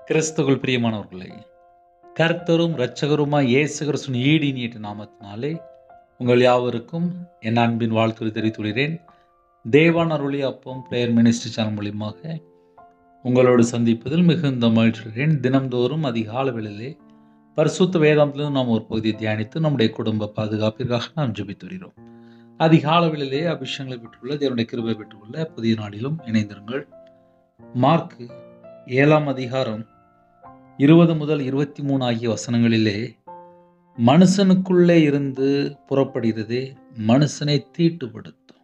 கிறிஸ்துவுக்குள் பிரியமானவர்களே, கர்த்தரும் இரட்சகருமாய் இயேசு கிறிஸ்துவின் ஈடு இனிய நாமத்தினாலே உங்கள் யாவருக்கும் என் அன்பின் வாழ்த்துக்களை தெரிவித்துள்ளேன். தேவான் அருளிய அப்பம் பிரேயர் மினிஸ்ட்ரி சேனல் மூலியமாக உங்களோடு சந்திப்பதில் மிகுந்த மகிழ்ச்சியுடன் தினம்தோறும் அதிகால வேளையிலே பரிசுத்த வேதாந்தத்திலிருந்து நாம் ஒரு பகுதியை தியானித்து நம்முடைய குடும்ப பாதுகாப்பிற்காக நாம் ஜெபித்து வருகிறோம். அதிகால வேளையிலே அபிஷேகங்களை பெற்றுள்ள தேவனுடைய கிருபை பெற்றுள்ள புதிய நாளிலும் இணைந்திருங்கள். மார்க் 7ஆம் அதிகாரம் 20 முதல் 23 ஆகிய வசனங்களிலே மனுஷனுக்குள்ளே இருந்து புறப்படுகிறதே மனுஷனை தீட்டுப்படுத்தும்.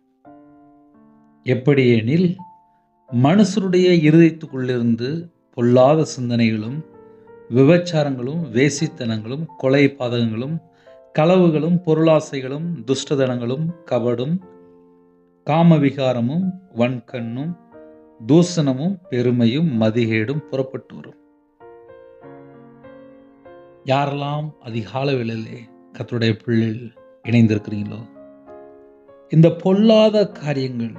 எப்படி எனில், மனுஷருடைய இருதயத்துக்குள்ளிருந்து பொல்லாத சிந்தனைகளும் விபச்சாரங்களும் வேசித்தனங்களும் கொலை பாதகங்களும் களவுகளும் பொருளாசைகளும் துஷ்டதனங்களும் கபடும் காமவிகாரமும் வன்கண்ணும் தூசணமும் பெருமையும் மதிகேடும் புறப்பட்டு வரும். யாரெல்லாம் அதிகால வேளையிலே கர்த்தருடைய பிள்ளைகள் இணைந்திருக்கிறீங்களோ, இந்த பொல்லாத காரியங்கள்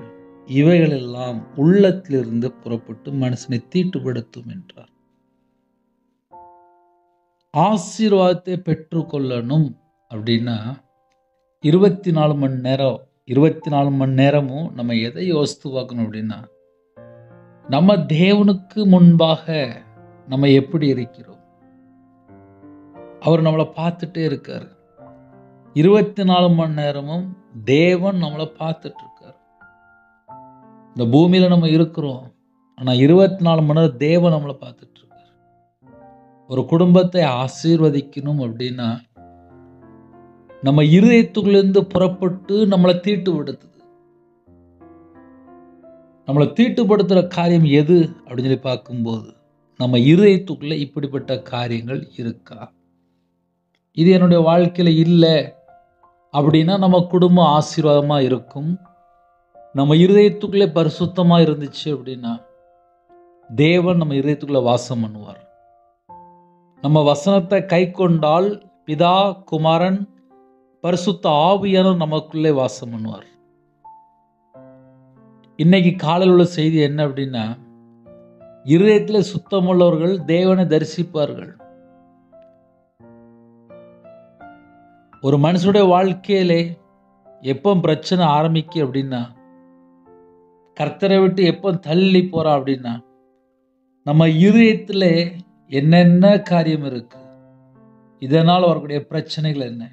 இவைகளெல்லாம் உள்ளத்திலிருந்து புறப்பட்டு மனுஷனை தீட்டுப்படுத்தும் என்றார். ஆசீர்வாதத்தை பெற்றுக்கொள்ளணும் அப்படின்னா 24 மணி நேரமும் நம்ம எதை யோசித்து பார்க்கணும் அப்படின்னா, நம்ம தேவனுக்கு முன்பாக நம்ம எப்படி இருக்கிறோம். அவர் நம்மளை பார்த்துட்டே இருக்காரு. 24 மணி நேரமும் தேவன் நம்மளை பார்த்துட்டு இருக்காரு. இந்த பூமியில நம்ம இருக்கிறோம், ஆனா 24 மணி நேரம் தேவன் நம்மளை பார்த்துட்டு இருக்காரு. ஒரு குடும்பத்தை ஆசீர்வதிக்கணும் அப்படின்னா நம்ம இருதயத்துக்குள்ளேருந்து புறப்பட்டு நம்மளை தீட்டுப்படுத்துது. நம்மளை தீட்டுப்படுத்துகிற காரியம் எது அப்படின்னு சொல்லி பார்க்கும்போது, நம்ம இருதயத்துக்குள்ள இப்படிப்பட்ட காரியங்கள் இருக்கா? இது என்னுடைய வாழ்க்கையில் இல்லை அப்படின்னா நம்ம குடும்பம் ஆசீர்வாதமாக இருக்கும். நம்ம இருதயத்துக்குள்ளே பரிசுத்தமாக இருந்துச்சு அப்படின்னா தேவன் நம்ம இருதயத்துக்குள்ளே வாசம் பண்ணுவார். நம்ம வசனத்தை கை கொண்டால் பிதா குமாரன் பரிசுத்த ஆவியானவர் நமக்குள்ளே வாசம் பண்ணுவார். இன்னைக்கு காலையில் உள்ள செய்தி என்ன அப்படின்னா, இருதயத்தில் சுத்தமுள்ளவர்கள் தேவனை தரிசிப்பார்கள். ஒரு மனுஷனுடைய வாழ்க்கையிலே எப்போ பிரச்சனை ஆரம்பிக்கு அப்படின்னா, கர்த்தரை விட்டு எப்போ தள்ளி போறா அப்படின்னா, நம்ம இருதயத்தில் என்னென்ன காரியம் இருக்கு, இதனால் வரக்கூடிய பிரச்சனைகள் என்ன.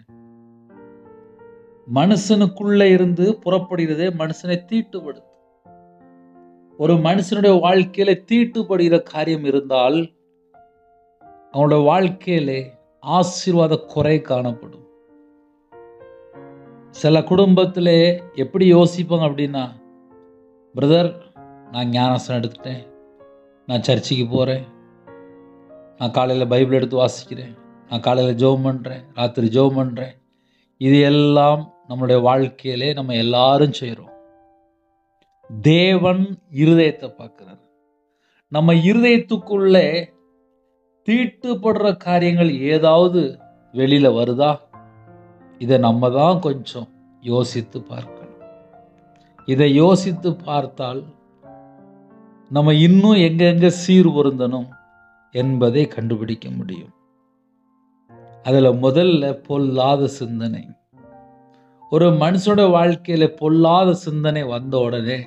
மனுஷனுக்குள்ள இருந்து புறப்படுகிறதே மனுஷனை தீட்டுப்படுத்தும். ஒரு மனுஷனுடைய வாழ்க்கையில தீட்டுப்படுகிற காரியம் இருந்தால் அவனுடைய வாழ்க்கையிலே ஆசீர்வாத குறை காணப்படும். சில குடும்பத்திலே எப்படி யோசிப்பாங்க அப்படின்னா, பிரதர் நான் ஞானஸ்நானம் எடுத்துட்டேன், நான் சர்ச்சுக்கு போகிறேன், நான் காலையில் பைபிள் எடுத்து வாசிக்கிறேன், நான் காலையில் ஜெபம் பண்ணுறேன், ராத்திரி ஜெபம் பண்ணுறேன். இது எல்லாம் நம்மளுடைய வாழ்க்கையிலே நம்ம எல்லாரும் செய்கிறோம். தேவன் இருதயத்தை பார்க்கிறார். நம்ம இருதயத்துக்குள்ளே தீட்டுப்படுற காரியங்கள் ஏதாவது வெளியில வருதா? இதை நம்ம தான் கொஞ்சம் யோசித்து பார்க்கணும். இதை யோசித்து பார்த்தால் நம்ம இன்னும் எங்கெங்க சீர் பொருந்தணும் என்பதை கண்டுபிடிக்க முடியும். அதுல முதல்ல பொல்லாத சிந்தனை. ஒரு மனுஷனோட வாழ்க்கையில பொல்லாத சிந்தனை வந்த உடனே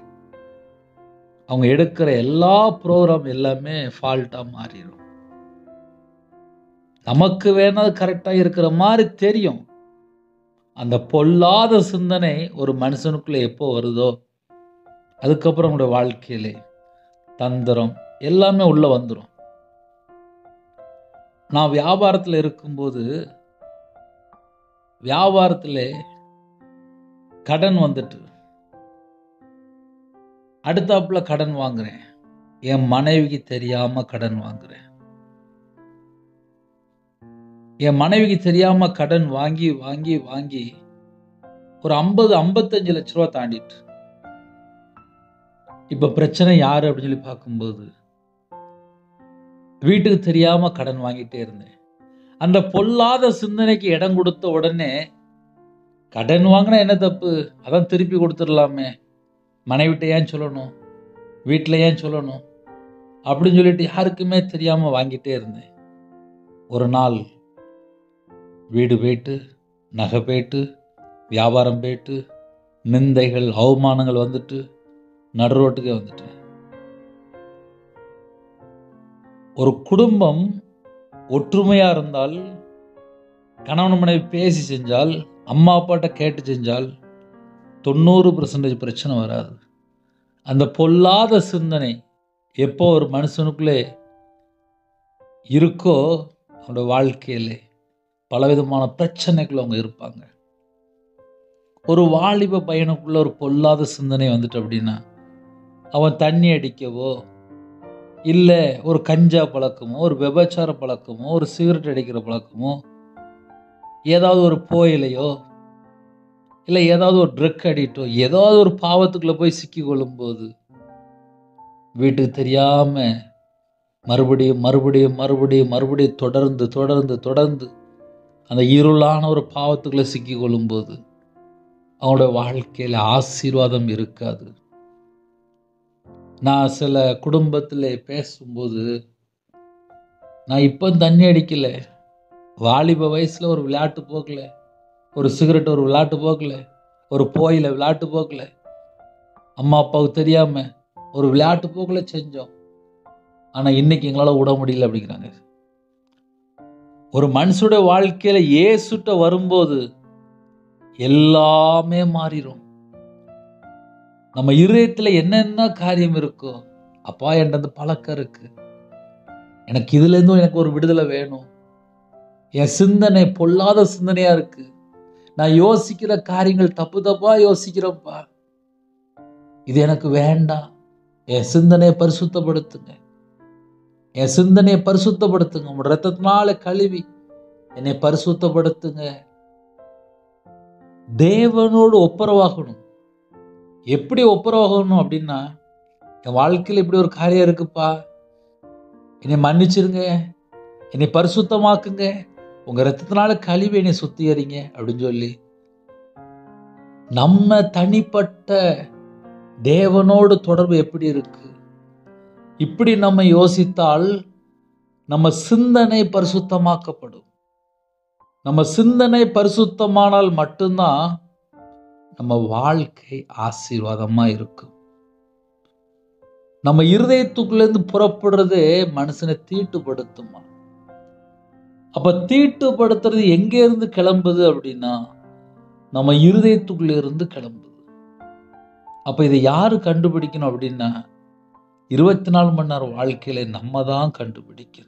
அவங்க எடுக்கிற எல்லா ப்ரோக்ராம் எல்லாமே ஃபால்ட்டா மாறிடும். நமக்கு வேணாது கரெக்டா இருக்கிற மாதிரி தெரியும். அந்த பொல்லாத சிந்தனை ஒரு மனுஷனுக்குள்ள எப்போ வருதோ அதுக்கப்புறம் நம்முடைய வாழ்க்கையிலே தந்திரம் எல்லாமே உள்ள வந்துடும். நான் வியாபாரத்தில் இருக்கும்போது வியாபாரத்தில் கடன் வந்துட்டு அடுத்தாப்புல கடன் வாங்குறேன். என் மனைவிக்கு தெரியாம கடன் வாங்குறேன். என் மனைவிக்கு தெரியாம கடன் வாங்கி வாங்கி வாங்கி ஒரு 50-55 லட்ச ரூபா தாண்டிட்டு இப்ப பிரச்சனை யாரு அப்படின்னு சொல்லி பார்க்கும்போது, வீட்டுக்கு தெரியாம கடன் வாங்கிட்டே இருந்தேன். அந்த பொல்லாத சிந்தனைக்கு இடம் கொடுத்த உடனே, கடன் வாங்கினா என்ன தப்பு, அதான் திருப்பி கொடுத்துடலாமே, மனைவிட்ட ஏன் சொல்லணும், வீட்டில் ஏன் சொல்லணும், அப்படின்னு சொல்லிட்டு யாருக்குமே தெரியாம வாங்கிட்டே இருந்தேன். ஒரு நாள் வீடு போயிட்டு, நகை போயிட்டு, வியாபாரம் போயிட்டு, நிந்தைகள் அவமானங்கள் வந்துட்டு நடு ரோட்டுக்கே வந்துட்டேன். ஒரு குடும்பம் ஒற்றுமையா இருந்தால், கணவன் மனைவி பேசி செஞ்சால், அம்மா அப்பாட்ட கேட்டு செஞ்சால் 90% பிரச்சனை வராது. அந்த பொல்லாத சிந்தனை எப்போ ஒரு மனுஷனுக்குள்ளே இருக்கோ, அவனோட வாழ்க்கையிலே பலவிதமான பிரச்சனைக்குள்ள அவங்க இருப்பாங்க. ஒரு வாலிப பையனுக்குள்ள ஒரு பொல்லாத சிந்தனை வந்துட்டு அப்படின்னா, அவன் தண்ணி அடிக்கவோ, இல்லை ஒரு கஞ்சா பழக்கமோ, ஒரு விபச்சார பழக்கமோ, ஒரு சிகரெட் அடிக்கிற பழக்கமோ, ஏதாவது ஒரு புகையிலையோ, இல்லை ஏதாவது ஒரு ட்ரக் அடிக்டோ, ஏதாவது ஒரு பாவத்துக்குள்ள போய் சிக்கி கொள்ளும்போது வீட்டுக்கு தெரியாம மறுபடியும் மறுபடியும் மறுபடியும் மறுபடியும் தொடர்ந்து தொடர்ந்து தொடர்ந்து அந்த இருளான ஒரு பாவத்துக்குள்ள சிக்கி கொள்ளும்போது அவனோட வாழ்க்கையில ஆசீர்வாதம் இருக்காது. நான் சில குடும்பத்தில் பேசும்போது, நான் இப்போ தண்ணி அடிக்கல, வாலிப வயசுல ஒரு விளையாட்டு போக்கல, ஒரு சிகரெட் ஒரு விளையாட்டு போக்கல, ஒரு போயில விளையாட்டு போக்கல, அம்மா அப்பாவுக்கு தெரியாம ஒரு விளையாட்டு போக்கல செஞ்சோம். ஆனா இன்னைக்கு எங்களால விட முடியல அப்படிங்கிறாங்க. ஒரு மனுஷனுடைய வாழ்க்கையில இயேசுட்ட வரும்போது எல்லாமே மாறிடும். நம்ம இருதயத்துல என்னென்ன காரியம் இருக்கோ, அப்பா என்கிட்ட பழக்கம் இருக்கு, எனக்கு இதுல இருந்தும் எனக்கு ஒரு விடுதலை வேணும், என் சிந்தனை பொல்லாத சிந்தனையா இருக்கு, நான் யோசிக்கிற காரியங்கள் தப்பு தப்பா யோசிக்கிறப்பா, இது எனக்கு வேண்டாம், என் சிந்தனையை பரிசுத்தப்படுத்துங்க, என் சிந்தனையை பரிசுத்தப்படுத்துங்க, உங்க ரத்தத்தினால கழுவி என்னை பரிசுத்தப்படுத்துங்க. தேவனோடு ஒப்புரவாகணும். எப்படி ஒப்புரவாகணும் அப்படின்னா, என் வாழ்க்கையில் இப்படி ஒரு காரியம் இருக்குப்பா, என்னை மன்னிச்சிருங்க, என்னை பரிசுத்தமாக்குங்க, உங்க ரத்தத்தினால கழுவி என்னை சுத்திகரிங்க அப்படின்னு சொல்லி நம்ம தனிப்பட்ட தேவனோடு தொடர்பு எப்படி இருக்கு, இப்படி நம்ம யோசித்தால் நம்ம சிந்தனை பரிசுத்தமாக்கப்படும். நம்ம சிந்தனை பரிசுத்தமானால் மட்டும்தான் நம்ம வாழ்க்கை ஆசீர்வாதமா இருக்கும். நம்ம இருதயத்துக்குள்ளேருந்து புறப்படுறதே மனுஷனை தீட்டுப்படுத்துமா. அப்ப தீட்டுப்படுத்துறது எங்க இருந்து கிளம்புது அப்படின்னா, நம்ம இருதயத்துக்குள்ள இருந்து கிளம்புது. அப்ப இதை யாரு கண்டுபிடிக்கணும் அப்படின்னா, 24 மணி நேரம் வாழ்க்கையில நம்ம தான் கண்டுபிடிக்கணும்.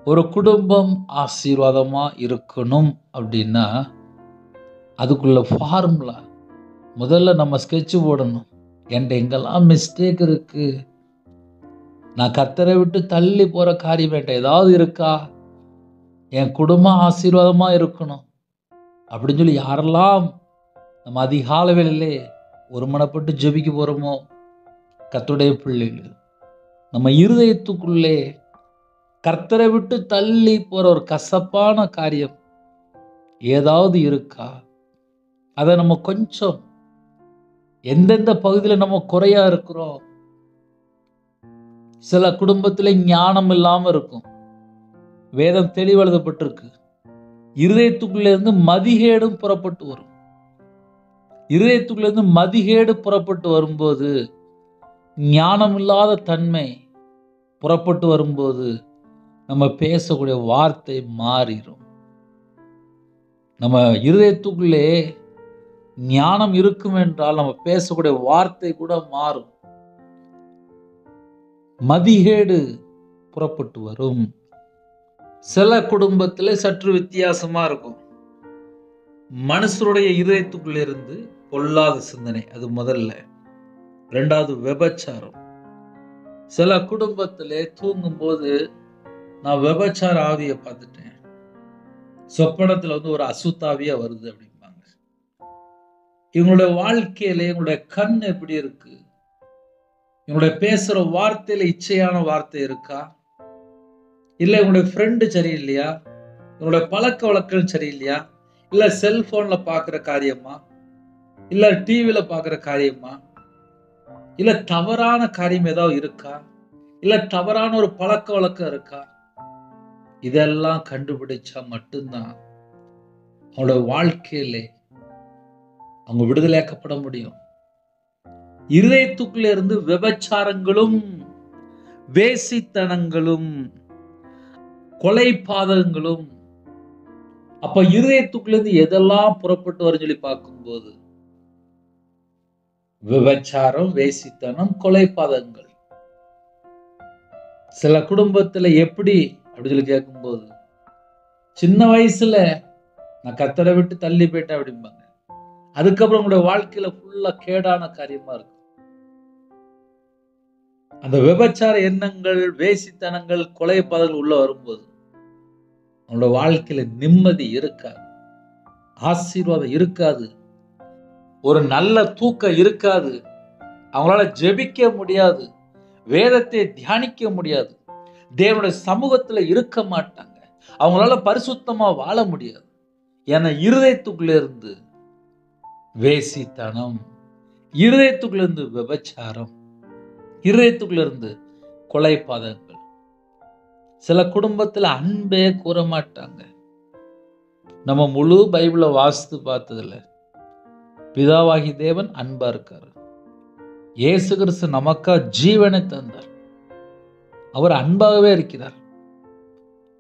ஒரு குடும்பம் ஆசீர்வாதமா இருக்கணும் அப்படின்னா அதுக்குள்ள ஃபார்முலா முதல்ல நம்ம ஸ்கெட்ச் போடணும். என்கிட்ட எங்கெல்லாம் மிஸ்டேக் இருக்கு, நான் கர்த்தரை விட்டு தள்ளி போற காரியம் என்கிட்ட ஏதாவது இருக்கா, என் குடும்பம் ஆசீர்வாதமா இருக்கணும் அப்படின்னு சொல்லி யாரெல்லாம் நம்ம அதிகால வேளையிலே ஒருமனப்பட்டு ஜெபிக்க போறோமோ, கர்த்தருடைய பிள்ளைகள், நம்ம இருதயத்துக்குள்ளே கர்த்தரை விட்டு தள்ளி போற ஒரு கசப்பான காரியம் ஏதாவது இருக்கா, அதை நம்ம கொஞ்சம் எந்தெந்த பகுதியில் நம்ம குறையா இருக்கிறோம். சில குடும்பத்தில் ஞானம் இல்லாம இருக்கும். வேதம் தெளிவெழுதப்பட்டிருக்கு, இருதயத்துக்குள்ள இருந்து மதிகேடும் புறப்பட்டு வரும். இருதயத்துக்குள்ள இருந்து மதிகேடு புறப்பட்டு வரும்போது, ஞானம் இல்லாத தன்மை புறப்பட்டு வரும்போது நம்ம பேசக்கூடிய வார்த்தை மாறிடும். நம்ம இருதயத்துக்குள்ளே ஞானம் இருக்கும் என்றால் நம்ம பேசக்கூடிய வார்த்தை கூட மாறும். மதிகேடு புறப்பட்டு வரும். சில குடும்பத்தில் சற்று வித்தியாசமா இருக்கும். மனுஷருடைய இருதயத்துக்குள்ள இருந்து பொல்லாத சிந்தனை, அது முதல்ல. இரண்டாவது விபச்சாரம். சில குடும்பத்திலே தூங்கும் போது நான் விபச்சார ஆவியை பார்த்துட்டேன், சொப்பனத்துல ஒரு அசுத்தாவியா வருது அப்படிம்பாங்க. இவங்களுடைய வாழ்க்கையில இவங்களுடைய கண் எப்படி இருக்கு, இவங்களுடைய பேசுற வார்த்தையில இச்சையான வார்த்தை இருக்கா, இல்ல இவங்களுடைய ஃப்ரெண்டு சரியில்லையா, இவங்களுடைய பழக்க வழக்கம் சரியில்லையா, இல்ல செல்போன்ல பாக்குற காரியமா, இல்ல டிவில பாக்குற காரியமா, இல்ல தவறான காரியம் ஏதாவது இருக்கா, இல்ல தவறான ஒரு பழக்க வழக்கம் இருக்கா? இதெல்லாம் கண்டுபிடிச்சா மட்டும்தான் அவங்களோட வாழ்க்கையில அவங்க விடுதலையாக்கப்பட முடியும். இருதயத்துக்குள்ள இருந்து விபச்சாரங்களும், வேசித்தனங்களும், கொலை பாதகங்களும், அப்ப இருதயத்துக்குள்ள இருந்து எதெல்லாம் புறப்பட்டு வரும்னு சொல்லி பார்க்கும்போது, விபச்சாரம், வேசித்தனம், கொலை பாதகங்கள். சில குடும்பத்துல எப்படி அப்படி சொல்லி கேட்கும்போது, சின்ன வயசுல நான் கர்த்தரை விட்டு தள்ளி போயிட்டேன் அப்படிம்பாங்க. அதுக்கப்புறம் உங்களுடைய வாழ்க்கையில ஃபுல்லா கேடான காரியமா இருக்கும். அந்த விபச்சார எண்ணங்கள், வேசித்தனங்கள், கொலை பாதகங்கள் உள்ள வரும்போது அவங்களோட வாழ்க்கையில நிம்மதி இருக்காது, ஆசீர்வாதம் இருக்காது, ஒரு நல்ல தூக்கம் இருக்காது, அவங்களால ஜெபிக்க முடியாது, வேதத்தை தியானிக்க முடியாது, தேவனுடைய சமூகத்துல இருக்க மாட்டாங்க, அவங்களால பரிசுத்தமா வாழ முடியாது. ஏன்னா இருதயத்துக்குள்ள இருந்து வேசித்தனம், இருதயத்துக்குள்ள இருந்து விபச்சாரம், இருதயத்துக்குள்ள இருந்து கொலை பாதகங்கள். சில குடும்பத்துல அன்பே கூற மாட்டாங்க. நம்ம முழு பைபிளை வாசித்து பார்த்ததுல பிதாவாகி தேவன் அன்பா இருக்காரு. இயேசு கிறிஸ்து நமக்கா ஜீவனை தந்தார். அவர் அன்பாகவே இருக்கிறார்.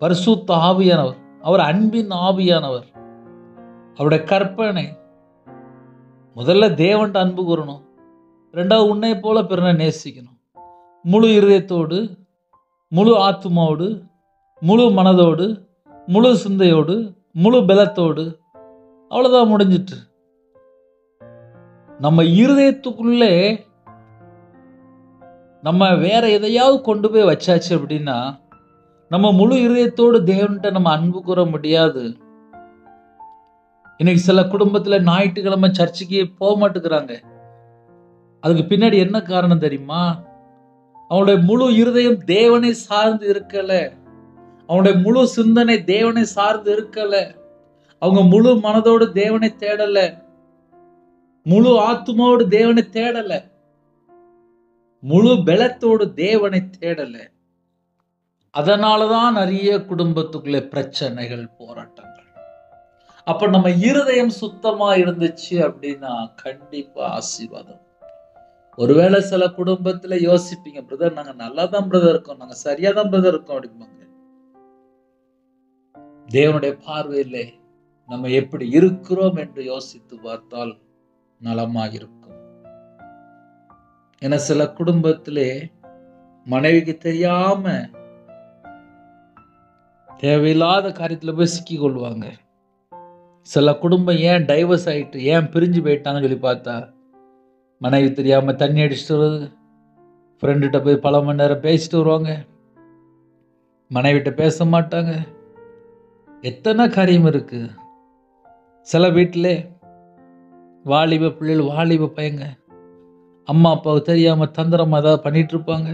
பரிசுத்த ஆவியானவர், அவர் அன்பின் ஆவியானவர். அவருடைய கற்பனை முதல்ல தேவன்ட்ட அன்பு கூறணும், இரண்டாவது உன்னை போல பிறனை நேசிக்கணும். முழு இருதயத்தோடு, முழு ஆத்துமாவோடு, முழு மனதோடு, முழு சிந்தையோடு, முழு பலத்தோடு. அவ்வளவுதான், முடிஞ்சிட்டு. நம்ம இருதயத்துக்குள்ளே நம்ம வேற எதையாவது கொண்டு போய் வச்சாச்சு அப்படின்னா நம்ம முழு இருதயத்தோடு தேவன்கிட்ட நம்ம அன்பு கூற முடியாது. இன்னைக்கு சில குடும்பத்துல ஞாயிற்றுக்கிழமை சர்ச்சுக்கு போக மாட்டேங்கிறாங்க. அதுக்கு பின்னாடி என்ன காரணம் தெரியுமா? அவனுடைய முழு இருதயம் தேவனை சார்ந்து இருக்கல, அவனுடைய முழு சிந்தனை தேவனை சார்ந்து இருக்கல, அவங்க முழு மனதோடு தேவனை தேடல, முழு ஆத்துமாவோடு தேவனை தேடல, முழு பலத்தோடு தேவனை தேடல. அதனாலதான் நிறைய குடும்பத்துக்குள்ளே பிரச்சனைகள், போராட்டங்கள். அப்ப நம்ம இருதயம் சுத்தமா இருந்துச்சு அப்படின்னா கண்டிப்பா ஆசீர்வாதம். ஒருவேளை சில குடும்பத்துல யோசிப்பீங்க, பிரதர் நாங்க நல்லா தான் பிரதர் இருக்கோம், நாங்க சரியா தான் பிரதர் இருக்கோம் அப்படிம்பாங்க. தேவனுடைய பார்வையிலே நம்ம எப்படி இருக்கிறோம் என்று யோசித்து பார்த்தால் நலமாக இருக்கும். ஏன்னா சில குடும்பத்திலே மனைவிக்கு தெரியாம தேவையில்லாத காரியத்துல போய் சிக்கி கொள்வாங்க. சில குடும்பம் ஏன் டைவர்ஸ் ஆயிட்டு, ஏன் பிரிஞ்சு போயிட்டாங்கன்னு சொல்லி பார்த்தா மனைவி தெரியாம தண்ணி அடிச்சுட்டு வருது, ஃப்ரெண்டுகிட்ட போய் பல மணி நேரம் பேசிட்டு வருவாங்க, மனைவிட்ட பேச மாட்டாங்க. எத்தனை காரியம் இருக்கு. சில வீட்டிலே வாலிப பிள்ளைகள், வாலிப பையங்க அம்மா அப்பாவுக்கு தெரியாம தந்திரமா ஏதாவது பண்ணிட்டு இருப்பாங்க.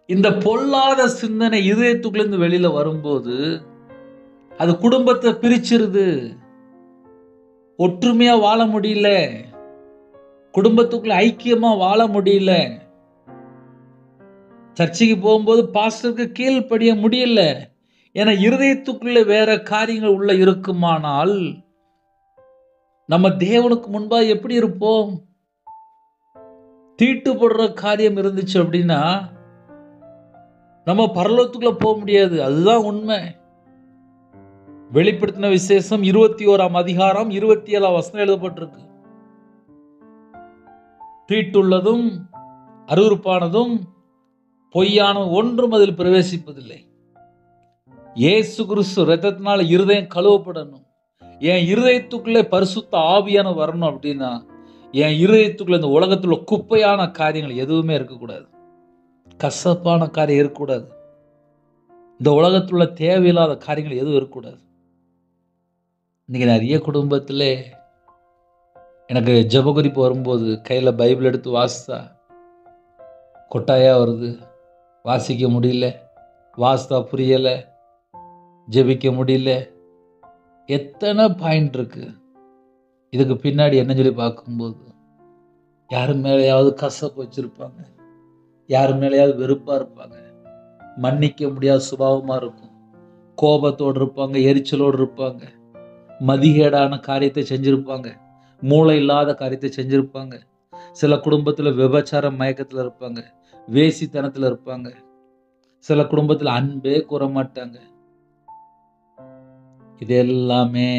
இந்த பொல்லாத சிந்தனை இதயத்துக்குள்ள இருந்து வெளியில வரும்போது அது குடும்பத்தை பிரிச்சிருது. ஒற்றுமையா வாழ முடியல, குடும்பத்துக்குள்ள ஐக்கியமா வாழ முடியல, சர்ச்சைக்கு போகும்போது பாஸ்டருக்கு கீழ்ப்படிய முடியல. ஏன்னா இருதயத்துக்குள்ள வேற காரியங்கள் உள்ள இருக்குமானால் நம்ம தேவனுக்கு முன்பா எப்படி இருப்போம்? தீட்டுப்படுற காரியம் இருந்துச்சு அப்படின்னா நம்ம பரலோகத்துக்குள்ள போக முடியாது. அதுதான் உண்மை. வெளிப்படுத்தின விசேஷம் 21ஆம் அதிகாரம் 27ஆம் வசனம் எழுதப்பட்டிருக்கு. தீட்டுள்ளதும் அருவருப்பானதும் பொய்யான ஒன்றும் அதில் பிரவேசிப்பதில்லை. இயேசு கிறிஸ்து இரத்தத்தினால இருதயம் கழுவப்படணும். என் இருதயத்துக்குள்ளே பரிசுத்த ஆவியான வரணும் அப்படின்னா என் இருதயத்துக்குள்ள இந்த உலகத்துல குப்பையான காரியங்கள் எதுவுமே இருக்கக்கூடாது, கசப்பான காரியம் இருக்கக்கூடாது, இந்த உலகத்துல தேவையில்லாத காரியங்கள் எதுவும் இருக்கக்கூடாது. இன்னைக்கு நிறைய குடும்பத்துல எனக்கு ஜெப குறிப்பு வரும்போது கையில பைபிள் எடுத்து வாசித்தா கொட்டாயா வருது, வாசிக்க முடியல, வாசித்தா புரியல, ஜெபிக்க முடியல. எத்தனை பாயிண்ட் இருக்கு. இதுக்கு பின்னாடி என்ன சொல்லி பார்க்கும்போது யாரு மேலேயாவது கசப்பு வச்சிருப்பாங்க, யார் மேலேயாவது வெறுப்பாக இருப்பாங்க, மன்னிக்க முடியாத சுபாவமாக இருக்கும், கோபத்தோடு இருப்பாங்க, எரிச்சலோடு இருப்பாங்க, மதிகேடான காரியத்தை செஞ்சுருப்பாங்க, மூளை இல்லாத காரியத்தை செஞ்சுருப்பாங்க. சில குடும்பத்தில் விபச்சார மயக்கத்தில் இருப்பாங்க, வேசித்தனத்தில் இருப்பாங்க. சில குடும்பத்தில் அன்பே கூற மாட்டாங்க. இது எல்லாமே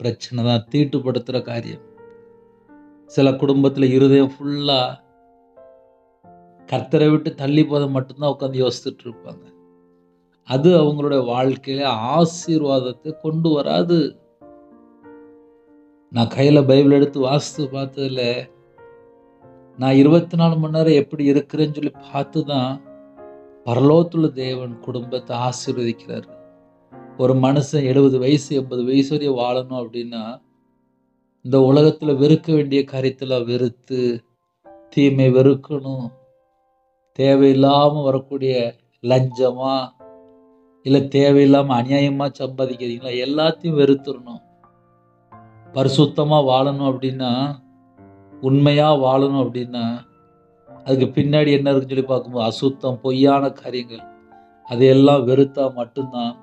பிரச்சனை தான், தீட்டுப்படுத்துகிற காரியம். சில குடும்பத்தில் இருதயம் ஃபுல்லாக கர்த்தரை விட்டு தள்ளி போதை மட்டும்தான் உட்காந்து யோசிச்சுட்டு இருப்பாங்க. அது அவங்களுடைய வாழ்க்கையில ஆசீர்வாதத்தை கொண்டு வராது. நான் கையில் பைபிள் எடுத்து வாசித்து பார்த்ததில்ல, நான் 24 மணி நேரம் எப்படி இருக்கிறேன்னு சொல்லி பார்த்து தான் பரலோகத்துள்ள தேவன் குடும்பத்தை ஆசீர்வதிக்கிறார். ஒரு மனுஷன் 70 வயசு 80 வயசு வரையும் வாழணும் அப்படின்னா இந்த உலகத்தில் வெறுக்க வேண்டிய காரியத்தில் வெறுத்து, தீமை வெறுக்கணும், தேவையில்லாமல் வரக்கூடிய லஞ்சமா இல்லை தேவையில்லாமல் அநியாயமாக சம்பாதிக்கிறீங்களா எல்லாத்தையும் வெறுத்துடணும். பரிசுத்தமாக வாழணும் அப்படின்னா, உண்மையாக வாழணும் அப்படின்னா அதுக்கு பின்னாடி என்ன இருக்குன்னு சொல்லி பார்க்கும்போது அசுத்தம், பொய்யான காரியங்கள் அதையெல்லாம் வெறுத்தா மட்டும்தான்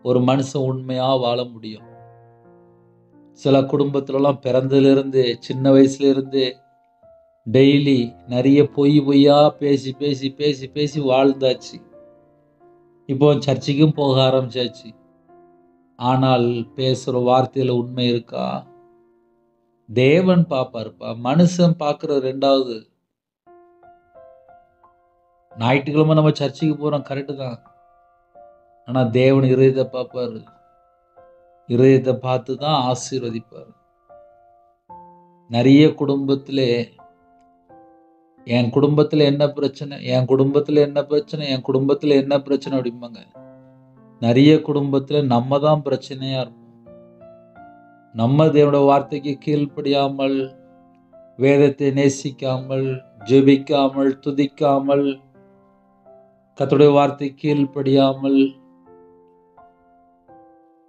ஒரு மனுஷன் உண்மையாக வாழ முடியும். சில குடும்பத்திலலாம் பிறந்ததுலேருந்து சின்ன வயசுலேருந்து டெய்லி நிறைய பொய்யா பேசி பேசி பேசி பேசி வாழ்ந்தாச்சு. இப்போ சர்ச்சுக்கும் போக ஆரம்பிச்சாச்சு. ஆனால் பேசுகிற வார்த்தையில் உண்மை இருக்கா? தேவன் பார்ப்பாருப்பா. மனுஷன் பார்க்குற ரெண்டாவது. ஞாயிற்றுக்கிழமை நம்ம சர்ச்சுக்கு போகிறோம், கரெக்டு தான். ஆனால் தேவன் இருதயத்தை பார்ப்பாரு. இருதயத்தை பார்த்து தான் ஆசீர்வதிப்பார். நிறைய குடும்பத்திலே என் குடும்பத்தில் என்ன பிரச்சனை, என் குடும்பத்தில் என்ன பிரச்சனை, என் குடும்பத்தில் என்ன பிரச்சனை அப்படிம்பாங்க. நிறைய குடும்பத்தில் நம்ம தான் பிரச்சனையா இருப்போம். நம்ம தேவனுடைய வார்த்தைக்கு கீழ்ப்படியாமல், வேதத்தை நேசிக்காமல், ஜெபிக்காமல், துதிக்காமல், கர்த்தருடைய வார்த்தை கீழ்ப்படியாமல்,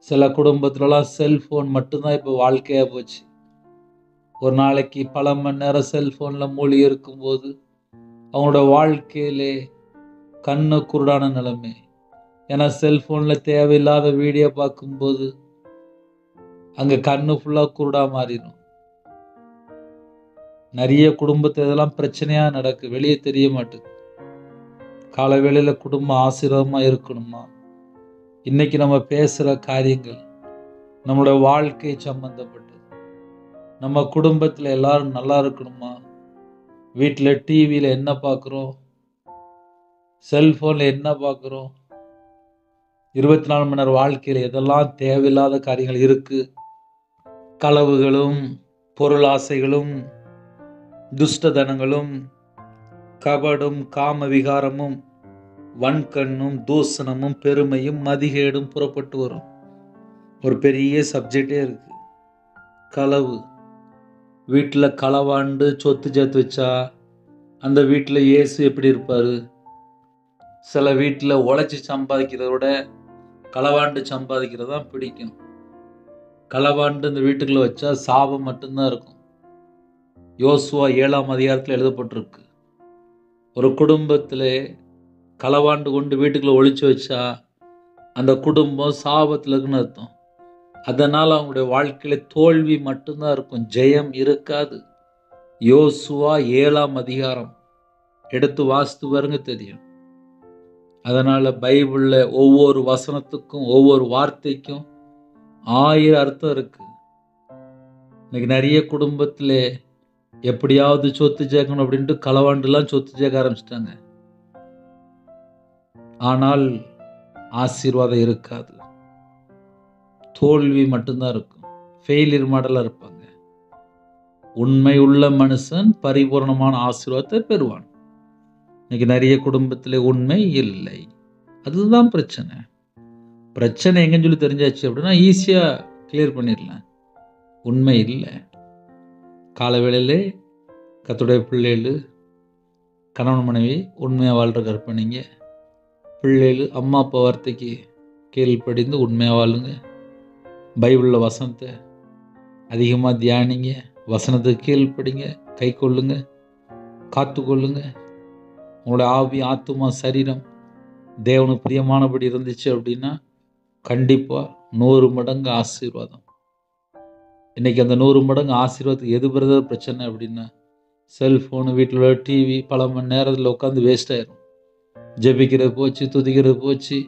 சில குடும்பத்திலலாம் செல்போன் மட்டும்தான் இப்போ வாழ்க்கையாக போச்சு. ஒரு நாளைக்கு பல மணி நேரம் செல்போனில் மூழ்கி இருக்கும்போது அவங்களோட வாழ்க்கையிலே கண்ணு குருடான நிலைமை. ஏன்னா செல்போனில் தேவையில்லாத வீடியோ பார்க்கும்போது அங்கே கண்ணு ஃபுல்லாக குருடாக மாறிடும். நிறைய குடும்பத்தில் இதெல்லாம் பிரச்சனையாக நடக்கு, வெளியே தெரிய மாட்டேங்குது. காலை வேளையில் குடும்பம் ஆசீர்வாதமாக இருக்கணுமா? இன்னைக்கு நம்ம பேசுகிற காரியங்கள் நம்மளோட வாழ்க்கை சம்பந்தப்பட்டது. நம்ம குடும்பத்தில் எல்லாரும் நல்லா இருக்கணுமா? வீட்டில் டிவியில் என்ன பார்க்குறோம், செல்ஃபோனில் என்ன பார்க்குறோம், 24 மணி நேரம் வாழ்க்கையில் எதெல்லாம் தேவையில்லாத காரியங்கள் இருக்குது. களவுகளும், பொருள் ஆசைகளும், துஷ்டதனங்களும், கபடும், காம விகாரமும், வன்கண்ணும், தூசணமும், பெருமையும், மதிகேடும் புறப்பட்டு வரும். ஒரு பெரிய சப்ஜெக்டே இருக்கு. களவு. வீட்டில் களவாண்டு சொத்து சேர்த்து வச்சா அந்த வீட்டில் இயேசு எப்படி இருப்பார்? சில வீட்டில் உழைச்சி சம்பாதிக்கிறத விட களவாண்டு சம்பாதிக்கிறது தான் பிடிக்கும். களவாண்டு இந்த வீட்டுக்குள்ளே வச்சா சாபம் மட்டும்தான் இருக்கும். யோசுவா 7ஆம் அதிகாரத்தில் எழுதப்பட்டிருக்கு. ஒரு குடும்பத்தில் களவாண்டு கொண்டு வீட்டுக்குள்ளே ஒழிச்சு வச்சா அந்த குடும்பம் சாபத்தில் இருக்குன்னு அர்த்தம். அதனால் அவங்களுடைய வாழ்க்கையில் தோல்வி மட்டும்தான் இருக்கும், ஜெயம் இருக்காது. யோசுவா 7ஆம் அதிகாரம் எடுத்து வாசித்து பாருங்க, தெரியும். அதனால் பைபிளில் ஒவ்வொரு வசனத்துக்கும் ஒவ்வொரு வார்த்தைக்கும் 1000 அர்த்தம் இருக்கு. இன்னைக்கு நிறைய குடும்பத்தில் எப்படியாவது சொத்து சேர்க்கணும் அப்படின்ட்டு களவாண்டுலாம் சொத்து சேர்க்க ஆரம்பிச்சிட்டாங்க. ஆனால் ஆசீர்வாதம் இருக்காது, தோல்வி மட்டும்தான் இருக்கும். ஃபெயிலியர் மாடலாக இருப்பாங்க. உண்மை உள்ள மனுஷன் பரிபூர்ணமான ஆசீர்வாதத்தை பெறுவான். இன்னைக்கு நிறைய குடும்பத்தில் உண்மை இல்லை, அதுதான் பிரச்சனை. பிரச்சனை எங்கன்னு சொல்லி தெரிஞ்சாச்சு அப்படின்னா ஈஸியாக கிளியர் பண்ணிடலாம். உண்மை இல்லை. கால வேளையிலே கர்த்தருடைய பிள்ளைகள், கணவன் மனைவி உண்மையாக வாழ்கிற கற்பனைங்க. பிள்ளைகள் அம்மா அப்பா வார்த்தைக்கு கீழ்ப்படிந்து உண்மையாக வாழுங்க. பைபிளில் வசனத்தை அதிகமாக தியானிங்க, வசனத்துக்கு கீழ்ப்படிங்க, கை கொள்ளுங்க, காத்து கொள்ளுங்க. உங்களுடைய ஆவி, ஆத்துமா, சரீரம் தேவனுக்கு பிரியமானபடி இருந்துச்சு அப்படின்னா கண்டிப்பாக 100 மடங்கு ஆசீர்வாதம். இன்னைக்கு அந்த 100 மடங்கு ஆசீர்வாதத்துக்கு எது பிரதர் பிரச்சனை அப்படின்னா, செல்ஃபோனு, வீட்டில் உள்ள டிவி பல மணி நேரத்தில் உட்காந்து வேஸ்ட் ஆயிரும். ஜெபிக்கிறது போச்சு, துதிக்கிறது போச்சு,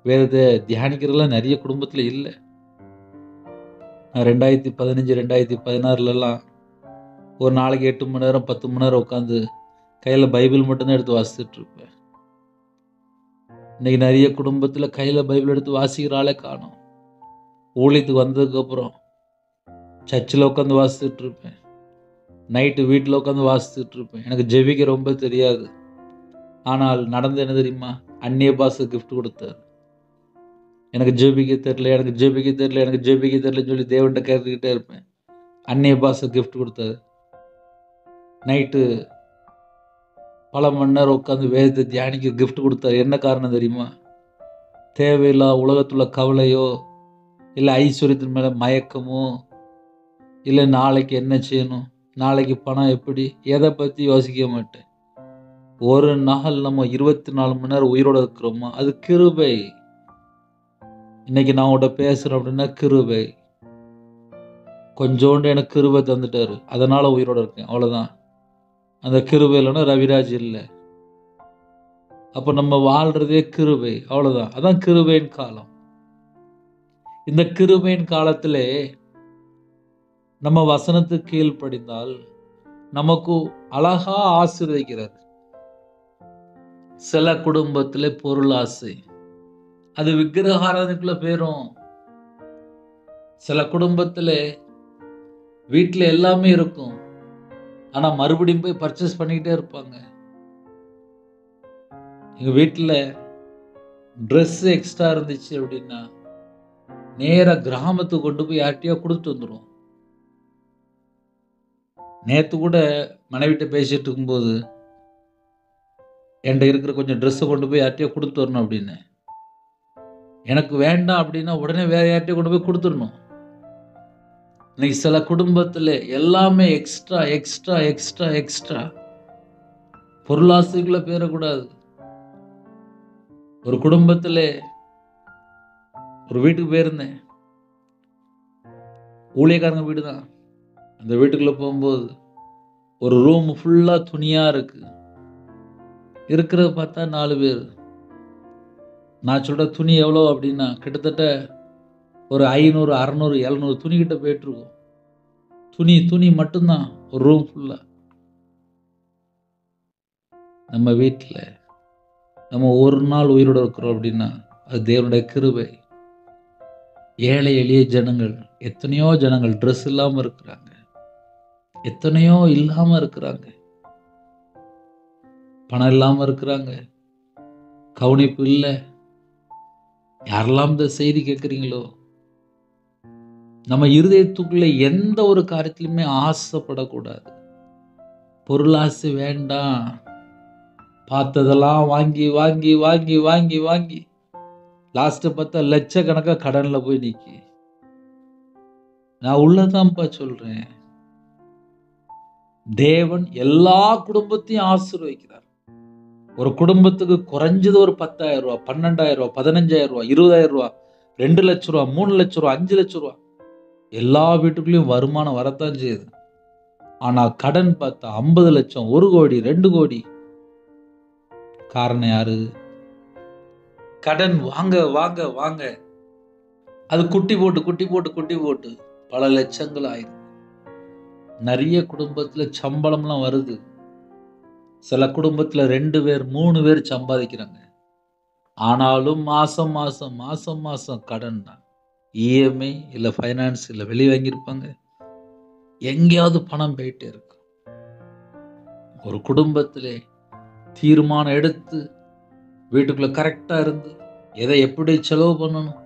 வேதத்தை தியானிக்கிறதுலாம் நிறைய குடும்பத்தில் இல்லை. 2015 2016 ஒரு நாளைக்கு 8 மணி நேரம் 10 மணி நேரம் உட்காந்து கையில் பைபிள் மட்டும்தான் எடுத்து வாசிச்சுட்டு இருப்பேன். இன்னைக்கு நிறைய குடும்பத்தில் கையில் பைபிள் எடுத்து வாசிக்கிற ஆளே காணும். ஊழியத்துக்கு வந்ததுக்கப்புறம் சர்ச்சில் உட்காந்து வாசிச்சுட்டு இருப்பேன், நைட்டு வீட்டில் உட்காந்து வாசிச்சுட்டு இருப்பேன். எனக்கு ஜெபிக்க ரொம்ப தெரியாது. ஆனால் நடந்து என்ன தெரியுமா, அந்நிய பாஷை கிஃப்ட் கொடுத்தாரு. எனக்கு ஜெபிக்க தெரியல, எனக்கு ஜெபிக்க தெரியல, எனக்கு ஜெபிக்க தெரியலன்னு சொல்லி தேவன்கிட்ட கேட்டுக்கிட்டே இருப்பேன். அந்நிய பாஷை கிஃப்ட் கொடுத்தாரு. நைட்டு பல மணி நேரம் உட்காந்து வேதத்தை தியானிக்க கிஃப்ட் கொடுத்தாரு. என்ன காரணம் தெரியுமா, தேவையில்லா உலகத்துள்ள கவலையோ இல்லை ஐஸ்வர்யத்தின் மேலே மயக்கமோ இல்லை நாளைக்கு என்ன செய்யணும், நாளைக்கு பணம் எப்படி, எதை பற்றி யோசிக்க மாட்டேன். ஒரு நாள் நம்ம 24 மணி நேரம் உயிரோடு இருக்கிறோமா, அது கிருபை. இன்னைக்கு நான் உங்கள்கிட்ட பேசுகிறேன் அப்படின்னா கிருபை. கொஞ்சோண்டு எனக்கு கிருபை தந்துட்டாரு, அதனால் உயிரோடு இருக்கேன், அவ்வளோதான். அந்த கிருபை இல்லைன்னா ரவிராஜ் இல்லை. அப்போ நம்ம வாழ்கிறதே கிருபை, அவ்வளோதான். அதான் கிருபையின் காலம். இந்த கிருபையின் காலத்தில் நம்ம வசனத்துக்கு கீழ்ப்படிந்தால் நமக்கு அழகா ஆசீர்வதிக்கிறார். சில குடும்பத்தில் பொருள் ஆசை, அது விக்கிரகாராதனைக்குள்ள போயிரும். சில குடும்பத்தில் வீட்டில் எல்லாமே இருக்கும், ஆனால் மறுபடியும் போய் பர்ச்சேஸ் பண்ணிக்கிட்டே இருப்பாங்க. எங்கள் வீட்டில் ட்ரெஸ் எக்ஸ்ட்ரா இருந்துச்சு அப்படின்னா நேராக கிராமத்துக்கு கொண்டு போய் யார்கிட்டயோ கொடுத்துட்டு வந்துடும். நேற்று கூட மனைவிட்ட பேசிட்டு இருக்கும்போது என்கிட்ட இருக்கிற கொஞ்சம் ட்ரெஸ்ஸை கொண்டு போய் யார்கிட்டயோ கொடுத்து வரணும் அப்படின்னு. எனக்கு வேண்டாம் அப்படின்னா உடனே வேற யார்கிட்டயோ கொண்டு போய் கொடுத்துடணும். இன்னைக்கு சில குடும்பத்தில் எல்லாமே எக்ஸ்ட்ரா எக்ஸ்ட்ரா எக்ஸ்ட்ரா எக்ஸ்ட்ரா. பொருளாசைக்குள்ள பேரக்கூடாது. ஒரு குடும்பத்தில் ஒரு வீட்டுக்கு போயிருந்தேன், ஊழியக்காரங்க வீடு தான். அந்த வீட்டுக்குள்ள போகும்போது ஒரு ரூம் ஃபுல்லாக துணியாக இருக்கு. இருக்கிறத பார்த்தா 4 பேர். நான் சொல்கிற துணி எவ்வளோ அப்படின்னா கிட்டத்தட்ட ஒரு 500 600 700 துணி கிட்ட போயிட்டுருக்கோம். துணி மட்டும்தான் ஒரு ரூம் ஃபுல்லாக. நம்ம வீட்டில் நம்ம ஒரு நாள் உயிரோடு இருக்கிறோம் அப்படின்னா அது தேவனுடைய கிருபை. ஏழை எளிய ஜனங்கள், எத்தனையோ ஜனங்கள் ட்ரெஸ் இல்லாமல் இருக்கிறாங்க, எத்தனையோ இல்லாமல் இருக்கிறாங்க, பணம் இல்லாமல் இருக்கிறாங்க, கவனிப்பு இல்லை. யாரெல்லாம் இந்த செய்தி கேட்குறீங்களோ, நம்ம இருதயத்துக்குள்ள எந்த ஒரு காரியத்திலுமே ஆசைப்படக்கூடாது. பொருளாசை வேண்டாம். பார்த்ததெல்லாம் வாங்கி வாங்கி வாங்கி வாங்கி வாங்கி லாஸ்ட்டு பார்த்தா லட்சக்கணக்காக கடனில் போய் நிற்கி. நான் உள்ளதான்ப்பா சொல்கிறேன். தேவன் எல்லா குடும்பத்தையும் ஆசீர்வதிக்கிறார். ஒரு குடும்பத்துக்கு குறைஞ்சது ஒரு 10,000 ரூபா, 12,000 ரூபா, 15,000 ரூபா, 20,000 ரூபா, 2 லட்சம் ரூபா, 3 லட்சம் ரூபா, 5 லட்சம் ரூபா, எல்லா வீட்டுக்குள்ளேயும் வருமானம் வரத்தான் செய்யுது. ஆனால் கடன் பார்த்தா 50 லட்சம், 1 கோடி, 2 கோடி. காரணம் யாரு? கடன் வாங்க வாங்க வாங்க, அது குட்டி போட்டு பல லட்சங்கள் ஆயிருக்கு. நிறைய குடும்பத்தில் சம்பளம்லாம் வருது. சில குடும்பத்தில் 2 பேர் 3 பேர் சம்பாதிக்கிறாங்க. ஆனாலும் மாசம் மாசம் கடன் தான். இஎம்ஐ இல்லை ஃபைனான்ஸ் இல்லை வெளியே வாங்கியிருப்பாங்க, எங்கேயாவது பணம் போயிட்டே இருக்கு. ஒரு குடும்பத்திலே தீர்மானம் எடுத்து வீட்டுக்குள்ள கரெக்டாக இருந்து எதை எப்படி செலவு பண்ணணும்,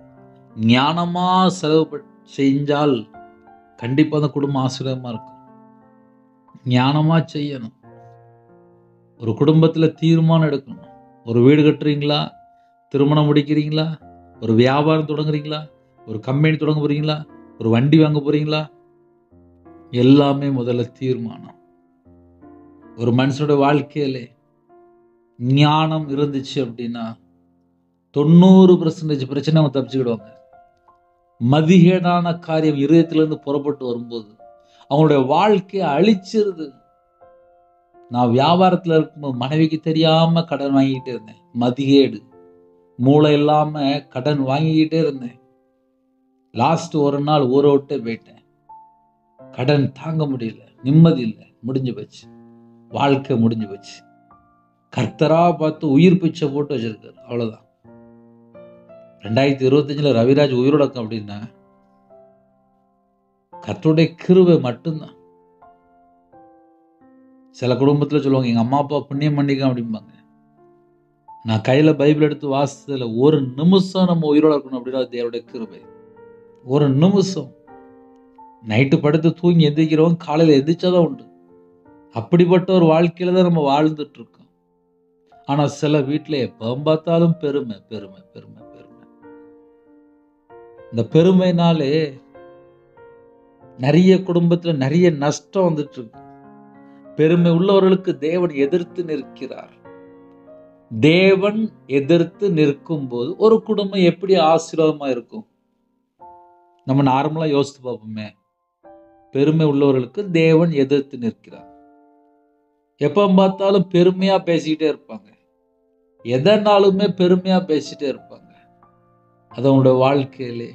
ஞானமாக செலவு செஞ்சால் கண்டிப்பாக அந்த குடும்பம் ஆசீர்வாதமாக இருக்கும். ஞானமாக செய்யணும். ஒரு குடும்பத்தில் தீர்மானம் எடுக்கணும். ஒரு வீடு கட்டுறீங்களா, திருமணம் முடிக்கிறீங்களா, ஒரு வியாபாரம் தொடங்குறீங்களா, ஒரு கம்பெனி தொடங்க போறீங்களா, ஒரு வண்டி வாங்க போறீங்களா, எல்லாமே முதல்ல தீர்மானம். ஒரு மனுஷனோட வாழ்க்கையிலே ஞானம் இருந்துச்சு அப்படின்னா 90% பிரச்சனை அவங்க தப்பிச்சுக்கிடுவாங்க. மதிகேடான காரியம் இருதயத்திலிருந்து புறப்பட்டு வரும்போது அவங்களுடைய வாழ்க்கையை அழிச்சிருது. நான் வியாபாரத்துல இருக்கும்போது மனைவிக்கு தெரியாம கடன் வாங்கிக்கிட்டே இருந்தேன். மதிகேடு, மூளை இல்லாம கடன் வாங்கிக்கிட்டே இருந்தேன். லாஸ்ட் ஒரு நாள் ஊரை விட்டே போயிட்டேன். கடன் தாங்க முடியல, நிம்மதி இல்லை, முடிஞ்சு போச்சு, வாழ்க்கை முடிஞ்சு போச்சு. கர்த்தரா பார்த்து உயிர் பிச்சை போட்டு வச்சிருக்காரு. அவ்வளவுதான். 2025 ரவிராஜ் உயிரோட இருக்க அப்படின்னா கர்த்தருடைய கிருபை மட்டும்தான். சில குடும்பத்துல சொல்லுவாங்க, எங்க அம்மா அப்பா புண்ணியம் பண்ணிக்க அப்படிம்பாங்க. நான் கையில பைபிள் எடுத்து வாசிச்சதுல ஒரு நிமிஷம் நம்ம உயிரோட இருக்கணும் அப்படின்னா தேவனுடைய கிருபை. ஒரு நிமிஷம். நைட்டு படுத்து தூங்கி எந்திரிக்கிறவங்க காலையில எந்திரிச்சாதான் உண்டு. அப்படிப்பட்ட ஒரு வாழ்க்கையில தான் நம்ம வாழ்ந்துட்டு இருக்கோம். ஆனா சில வீட்டுல எப்ப பார்த்தாலும் பெருமை பெருமை பெருமை பெருமை. இந்த பெருமைனாலே நிறைய குடும்பத்துல நிறைய நஷ்டம் வந்துட்டு இருக்கு. பெருமை உள்ளவர்களுக்கு தேவன் எதிர்த்து நிற்கிறார். தேவன் எதிர்த்து நிற்கும் போது ஒரு குடும்பம் எப்படி ஆசீர்வாதமா இருக்கும்? நம்ம நார்மலா யோசித்து பார்ப்போமே. பெருமை உள்ளவர்களுக்கு தேவன் எதிர்த்து நிற்கிறார். எப்ப பார்த்தாலும் பெருமையா பேசிக்கிட்டே இருப்பாங்க. எதனாலுமே பெருமையா பேசிட்டே இருப்பாங்க. அது அவங்களோட வாழ்க்கையிலே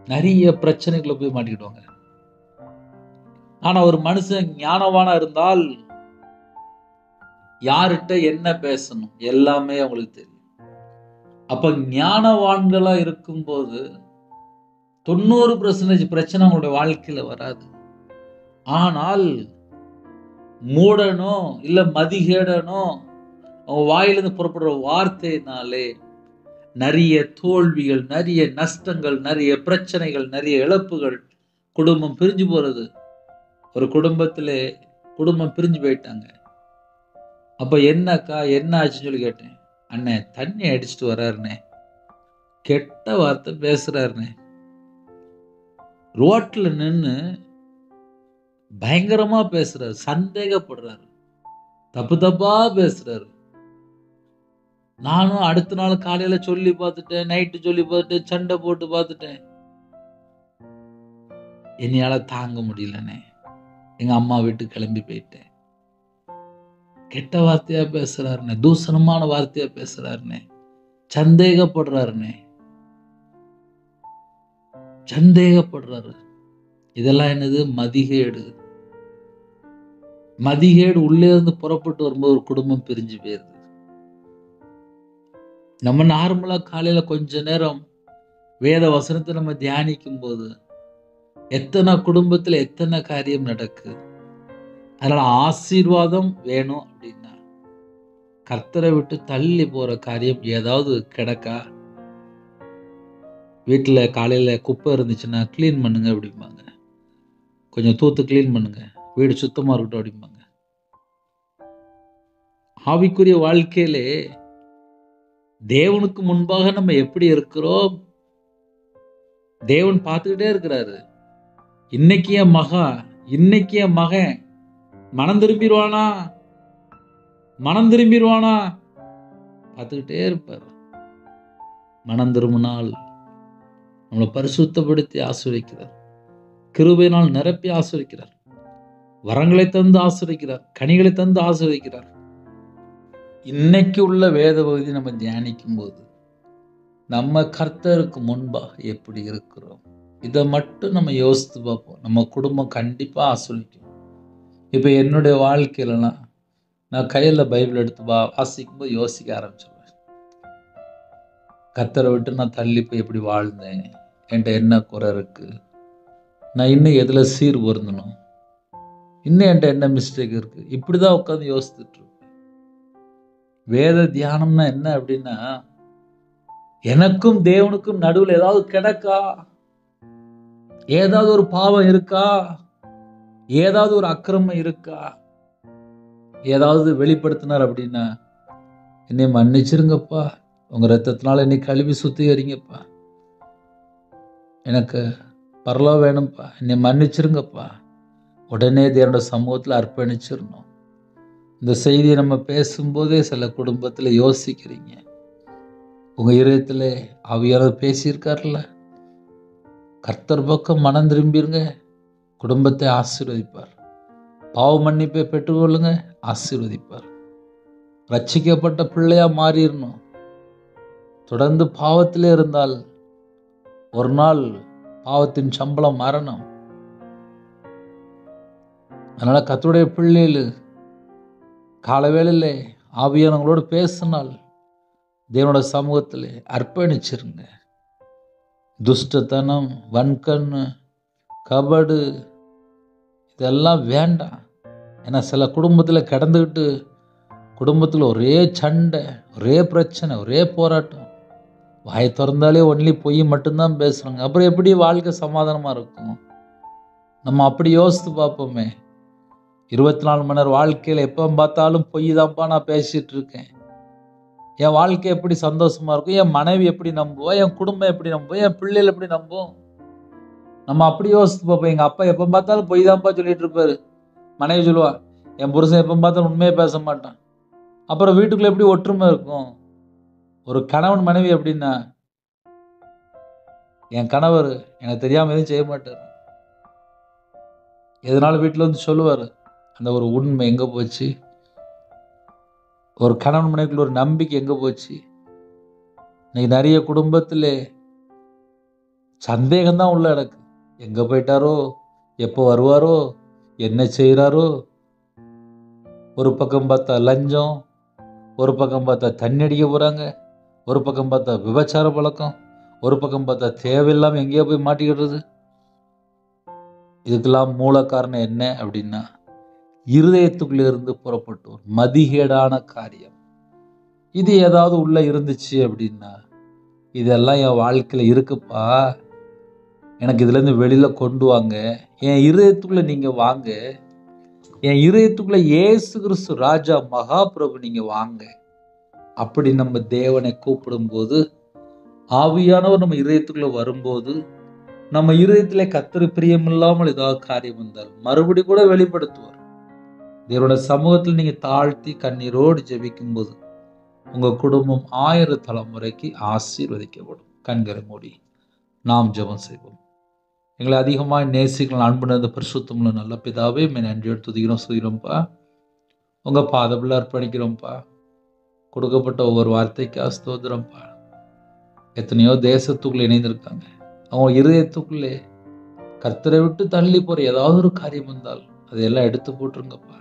நிறைய பிரச்சனைகளை போய் மாட்டிக்கிடுவாங்க. ஆனா ஒரு மனுஷன் ஞானவானா இருந்தால் யார்கிட்ட என்ன பேசணும் எல்லாமே அவங்களுக்கு தெரியும். அப்ப ஞானவான்களா இருக்கும்போது 90% பிரச்சனை அவங்களுடைய வாழ்க்கையில வராது. ஆனால் மூடனோ இல்ல மதிகேடனோ அவங்க வாயிலிருந்து புறப்படுற வார்த்தையினாலே நிறைய தோல்விகள், நிறைய நஷ்டங்கள், நிறைய பிரச்சனைகள், நிறைய இழப்புகள், குடும்பம் பிரிஞ்சு போறது. ஒரு குடும்பத்திலே குடும்பம் பிரிஞ்சு போயிட்டாங்க. அப்ப என்னக்கா என்ன ஆச்சுன்னு சொல்லி கேட்டேன். அண்ணே தண்ணி அடிச்சுட்டு வர்றாருண்ணே, கெட்ட வார்த்தை பேசுறாருண்ணே, ரோட்ல நின்று பயங்கரமா பேசுறாரு, சந்தேகப்படுறாரு, தப்பு தப்பா பேசுறாரு. நானும் அடுத்த நாள் காலையில சொல்லி பார்த்துட்டேன், நைட்டு சொல்லி பார்த்துட்டேன், சண்டை போட்டு பார்த்துட்டேன். என்னையால தாங்க முடியலண்ணே, எங்க அம்மா வீட்டுக்கு கிளம்பி போயிட்டேன். கெட்ட வார்த்தையா பேசுறாருண்ணே, தூசணமான வார்த்தையா பேசுறாருண்ணே, சந்தேகப்படுறாருண்ணே, சந்தேகப்படுறாரு. இதெல்லாம் என்னது? மதிகேடு. மதிகேடு உள்ளே இருந்து புறப்பட்டு வரும்போது ஒரு குடும்பம் பிரிஞ்சு போயிருது. நம்ம நார்மலா காலையில கொஞ்ச நேரம் வேத வசனத்தை நம்ம தியானிக்கும் போது எத்தனை குடும்பத்துல எத்தனை காரியம் நடக்கு. அதனால ஆசீர்வாதம் வேணும் அப்படின்னா கர்த்தரை விட்டு தள்ளி போற காரியம் ஏதாவது கிடக்கா? வீட்டுல காலையில குப்பை இருந்துச்சுன்னா கிளீன் பண்ணுங்க அப்படிம்பாங்க. கொஞ்சம் தூத்து கிளீன் பண்ணுங்க, வீடு சுத்தமா இருக்கட்டும் அப்படிம்பாங்க. ஆவிக்குரிய வாழ்க்கையிலே தேவனுக்கு முன்பாக நம்ம எப்படி இருக்கிறோம் தேவன் பார்த்துக்கிட்டே இருக்கிறாரு. இன்னைக்கு என் மகன் மனம் திரும்பிடுவானா பார்த்துக்கிட்டே இருப்பார். மனம் திரும்பினால் நம்மளை பரிசுத்தப்படுத்தி ஆசீர்வதிக்கிறார். கிருபையினால் நிரப்பி ஆசீர்வதிக்கிறார். வரங்களை தந்து ஆசீர்வதிக்கிறார். கனிகளை தந்து ஆசீர்வதிக்கிறார். இன்னைக்கு உள்ள வேத பகுதி நம்ம தியானிக்கும் போது நம்ம கர்த்தருக்கு முன்பாக எப்படி இருக்கிறோம், இதை மட்டும் நம்ம யோசித்து பார்ப்போம். நம்ம குடும்பம் கண்டிப்பா ஆசீர்வதிக்கும். இப்ப என்னுடைய வாழ்க்கையிலலாம் நான் கையில பைபிள் எடுத்து வாசிக்கும் போது யோசிக்க ஆரம்பிச்சிருவேன். கர்த்தரை விட்டு நான் தள்ளி போய் எப்படி வாழ்ந்தேன், என்கிட்ட என்ன குறை இருக்கு, நான் இன்னும் எதுல சீர் பொருந்தணும், இன்னும் என்கிட்ட என்ன மிஸ்டேக் இருக்கு, இப்படிதான் உட்காந்து யோசிச்சுட்டு இருப்பேன். வேத தியானம்னா என்ன அப்படின்னா, எனக்கும் தேவனுக்கும் நடுவில் ஏதாவது கிடக்கா, ஏதாவது ஒரு பாவம் இருக்கா, ஏதாவது ஒரு அக்கிரமம் இருக்கா, ஏதாவது வெளிப்படுத்தினார் அப்படின்னா என்னை மன்னிச்சிருங்கப்பா, உங்க ரத்தத்தினால என்னை கழுவி சுத்திகரிங்கப்பா, எனக்கு பரலோகம் வேணும்ப்பா, என்னை மன்னிச்சிருங்கப்பா, உடனே தேவனோட சமூகத்தில் அர்ப்பணிச்சிடணும். இந்த செய்தியை நம்ம பேசும்போதே சில குடும்பத்தில் யோசிக்கிறீங்க. உங்கள் இதயத்தில் ஆவியானவர் பேசியிருக்காருல்ல, கர்த்தர் பக்கம் மனம் திரும்பிருங்க, குடும்பத்தை ஆசீர்வதிப்பார். பாவ மன்னிப்பை பெற்றுக்கொள்ளுங்க, ஆசீர்வதிப்பார். ரட்சிக்கப்பட்ட பிள்ளையா மாறிடணும். தொடர்ந்து பாவத்திலே இருந்தால் ஒரு நாள் பாவத்தின் சம்பளம் மரணம். அதனால கர்த்தருடைய பிள்ளைகள் காலவேளையில் ஆவியானவங்களோடு பேசினால் தேவனோட சமூகத்தில் அர்ப்பணிச்சிருங்க. துஷ்டத்தனம், வன்கண்ணு, கபடு இதெல்லாம் வேண்டாம். ஏன்னா சில குடும்பத்தில் கிடந்துக்கிட்டு குடும்பத்தில் ஒரே சண்டை, ஒரே பிரச்சனை, ஒரே போராட்டம். வாயை திறந்தாலே ஒன்லி பொய் மட்டும்தான் பேசுகிறாங்க. அப்புறம் எப்படி வாழ்க்கை சமாதானமாக இருக்கும்? நம்ம அப்படி யோசித்து பார்ப்போமே. 24 மணி நேரம் வாழ்க்கையில் எப்போ பார்த்தாலும் பொய் தான்ப்பா நான் பேசிகிட்டு இருக்கேன். என் வாழ்க்கை எப்படி சந்தோஷமாக இருக்கும்? என் மனைவி எப்படி நம்புவோம்? என் குடும்பம் எப்படி நம்புவோம்? என் பிள்ளைகள் எப்படி நம்புவோம்? நம்ம அப்படி யோசித்து பார்ப்போம். எங்கள் அப்பா எப்போ பார்த்தாலும் பொய் தான்ப்பா சொல்லிட்டு இருப்பாரு. மனைவி சொல்லுவா, என் புருஷன் எப்போ பார்த்தாலும் உண்மையே பேச மாட்டான். அப்புறம் வீட்டுக்குள்ளே எப்படி ஒற்றுமை இருக்கும்? ஒரு கணவன் மனைவி எப்படின்னா, என் கணவர் எனக்கு தெரியாமல் எதுவும் செய்ய மாட்டார். எதனால வீட்டில் வந்து சொல்லுவார். அந்த ஒரு உண்மை எங்கே போச்சு? ஒரு கணவன் மனைவிக்குள்ள ஒரு நம்பிக்கை எங்கே போச்சு? இன்னைக்கு நிறைய குடும்பத்தில் சந்தேகம்தான் உள்ள எனக்கு. எங்கே போயிட்டாரோ, எப்போ வருவாரோ, என்ன செய்கிறாரோ. ஒரு பக்கம் பார்த்தா லஞ்சம், ஒரு பக்கம் பார்த்தா தண்ணி அடிக்க போகிறாங்க, ஒரு பக்கம் பார்த்தா விபச்சார பழக்கம், ஒரு பக்கம் பார்த்தா தேவையில்லாமல் எங்கேயோ போய் மாட்டிக்கிடுறது. இதுக்கெல்லாம் மூல காரணம் என்ன அப்படின்னா, இருதயத்துக்குள்ளே புறப்பட்டு ஒரு மதிகேடான காரியம். இது ஏதாவது உள்ள இருந்துச்சு அப்படின்னா, இதெல்லாம் என் வாழ்க்கையில் இருக்குப்பா, எனக்கு இதுலேருந்து வெளியில் கொண்டு வாங்க, என் இருதயத்துக்குள்ளே நீங்கள் வாங்க, என் இருதயத்துக்குள்ளே இயேசு கிறிஸ்து ராஜா மகாபிரபு நீங்கள் வாங்க. அப்படி நம்ம தேவனை கூப்பிடும்போது, ஆவியானவர் நம்ம இருதயத்துக்குள்ளே வரும்போது, நம்ம இருதயத்திலே கர்த்தர் பிரியமில்லாமல் ஏதாவது காரியம் வந்தால் மறுபடி கூட வெளிப்படுத்துவார். தேவனோட சமூகத்தில் நீங்கள் தாழ்த்தி கண்ணீரோடு ஜெபிக்கும் போது உங்கள் குடும்பம் 1000 தலைமுறைக்கு ஆசீர்வதிக்கப்படும். கண்களை மூடி நாம் ஜெபம் செய்வோம். எங்களை அதிகமாக நேசிக்கலாம் அன்பு நிறைந்த பரிசுத்தமுள்ள நல்ல பிதாவே, நன்றியோடு துதிக்கிறோம், சொல்கிறோம்ப்பா. உங்கள் பாதத்தில் அர்ப்பணிக்கிறோம்ப்பா. கொடுக்கப்பட்ட ஒவ்வொரு வார்த்தைக்கு ஸ்தோத்திரம்ப்பா. எத்தனையோ தேசத்துக்குள்ளே இணைந்திருக்காங்க. அவங்க இருதயத்துக்குள்ளே கர்த்தரை விட்டு தள்ளி போகிற ஏதாவது ஒரு காரியம் வந்தால் அதையெல்லாம் எடுத்து போட்டுருங்கப்பா.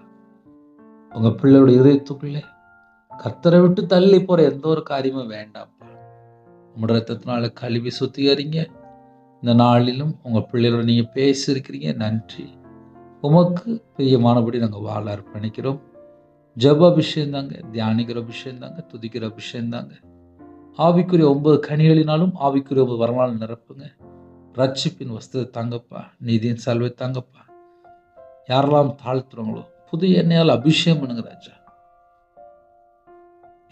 உங்கள் பிள்ளையோட இதயத்துக்குள்ளே கர்த்தரை விட்டு தள்ளி போகிற எந்த ஒரு காரியமும் வேண்டாம்ப்பா. உங்களோட ரத்தத்தினால கழுவி சுத்திகரிங்க. இந்த நாளிலும் உங்கள் பிள்ளைகளோட நீங்கள் பேசியிருக்கிறீங்க, நன்றி. உமக்கு பிரியமானபடி நாங்கள் வாழ அர்ப்பணிக்கிறோம். ஜப அபிஷேகம் தாங்க, தியானிக்கிற அபிஷேகம் தாங்க, துதிக்கிற அபிஷேகம் தாங்க. ஆவிக்குரிய 9 கனிகளினாலும் ஆவிக்குரிய 9 வரலாறு நிரப்புங்க. ரட்சிப்பின் வஸ்திரத்தை தாங்கப்பா, நீதியின் சால்வை தாங்கப்பா. யாரெல்லாம் தாழ்த்துறவங்களோ புது எண்ணெயால் அபிஷேகம் பண்ணுங்க ராஜா.